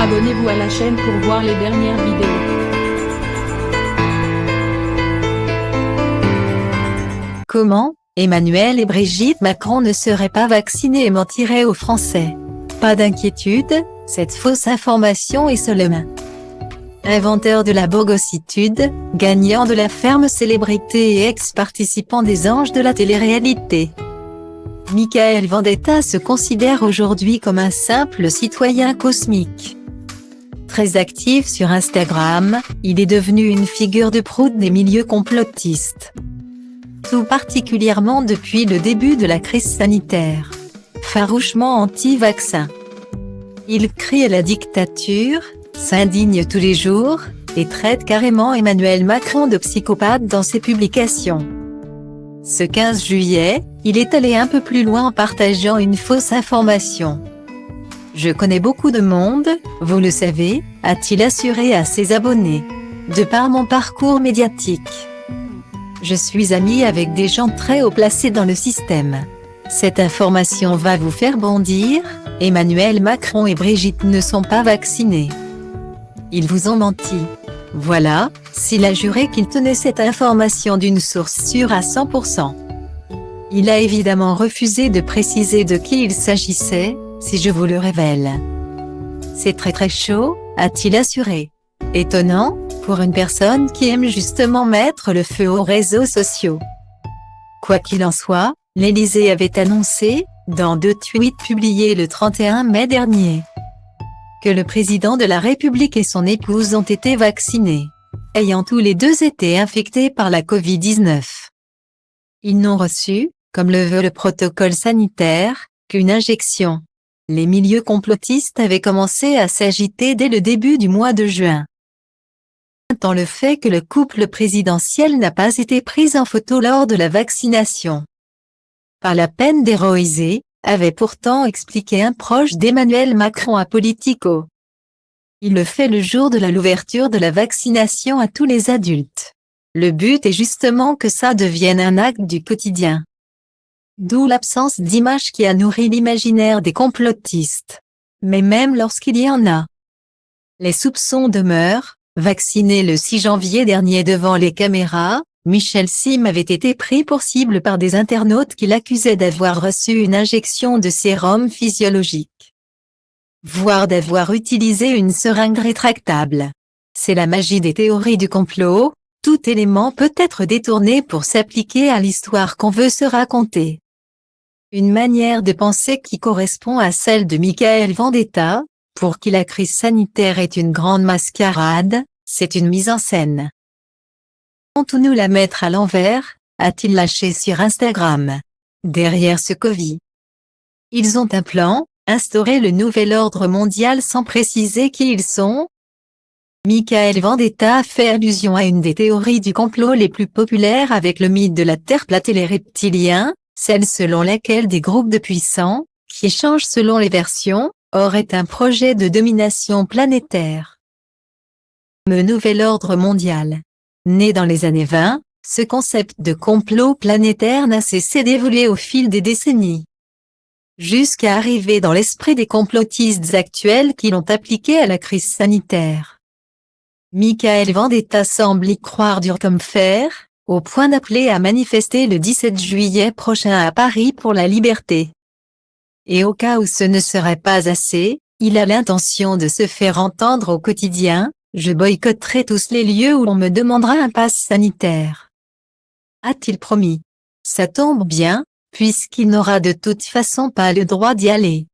Abonnez-vous à la chaîne pour voir les dernières vidéos. Comment Emmanuel et Brigitte Macron ne seraient pas vaccinés et mentiraient aux Français? Pas d'inquiétude, cette fausse information est seulement inventeur de la bogossitude, gagnant de la ferme célébrité et ex-participant des Anges de la télé-réalité. Mickaël Vendetta se considère aujourd'hui comme un simple citoyen cosmique. Très actif sur Instagram, il est devenu une figure de proue des milieux complotistes. Tout particulièrement depuis le début de la crise sanitaire. Farouchement anti-vaccin. Il crie à la dictature, s'indigne tous les jours, et traite carrément Emmanuel Macron de psychopathe dans ses publications. Ce 15 juillet, il est allé un peu plus loin en partageant une fausse information. Je connais beaucoup de monde, vous le savez, a-t-il assuré à ses abonnés. De par mon parcours médiatique. Je suis ami avec des gens très haut placés dans le système. Cette information va vous faire bondir, Emmanuel Macron et Brigitte ne sont pas vaccinés. Ils vous ont menti. Voilà, s'il a juré qu'il tenait cette information d'une source sûre à 100%. Il a évidemment refusé de préciser de qui il s'agissait, si je vous le révèle. C'est très chaud, a-t-il assuré. Étonnant, pour une personne qui aime justement mettre le feu aux réseaux sociaux. Quoi qu'il en soit, l'Élysée avait annoncé, dans 2 tweets publiés le 31 mai dernier, que le président de la République et son épouse ont été vaccinés, ayant tous les deux été infectés par la Covid-19. Ils n'ont reçu, comme le veut le protocole sanitaire, qu'une injection. Les milieux complotistes avaient commencé à s'agiter dès le début du mois de juin. Tant le fait que le couple présidentiel n'a pas été pris en photo lors de la vaccination. Pas la peine d'héroïser, avait pourtant expliqué un proche d'Emmanuel Macron à Politico. Il le fait le jour de l'ouverture de la vaccination à tous les adultes. Le but est justement que ça devienne un acte du quotidien. D'où l'absence d'image qui a nourri l'imaginaire des complotistes. Mais même lorsqu'il y en a, les soupçons demeurent. Vacciné le 6 janvier dernier devant les caméras, Michel Sim avait été pris pour cible par des internautes qui l'accusaient d'avoir reçu une injection de sérum physiologique. Voire d'avoir utilisé une seringue rétractable. C'est la magie des théories du complot, tout élément peut être détourné pour s'appliquer à l'histoire qu'on veut se raconter. Une manière de penser qui correspond à celle de Mickaël Vendetta, pour qui la crise sanitaire est une grande mascarade, c'est une mise en scène. Vont-nous nous la mettre à l'envers, a-t-il lâché sur Instagram. Derrière ce Covid. Ils ont un plan, instaurer le nouvel ordre mondial sans préciser qui ils sont. Mickaël Vendetta a fait allusion à une des théories du complot les plus populaires avec le mythe de la Terre plate et les reptiliens, celle selon laquelle des groupes de puissants, qui changent selon les versions, aurait un projet de domination planétaire. Le nouvel ordre mondial. Né dans les années 20, ce concept de complot planétaire n'a cessé d'évoluer au fil des décennies. Jusqu'à arriver dans l'esprit des complotistes actuels qui l'ont appliqué à la crise sanitaire. Mickaël Vendetta semble y croire dur comme fer, au point d'appeler à manifester le 17 juillet prochain à Paris pour la liberté. Et au cas où ce ne serait pas assez, il a l'intention de se faire entendre au quotidien, je boycotterai tous les lieux où l'on me demandera un pass sanitaire. A-t-il promis? Ça tombe bien, puisqu'il n'aura de toute façon pas le droit d'y aller.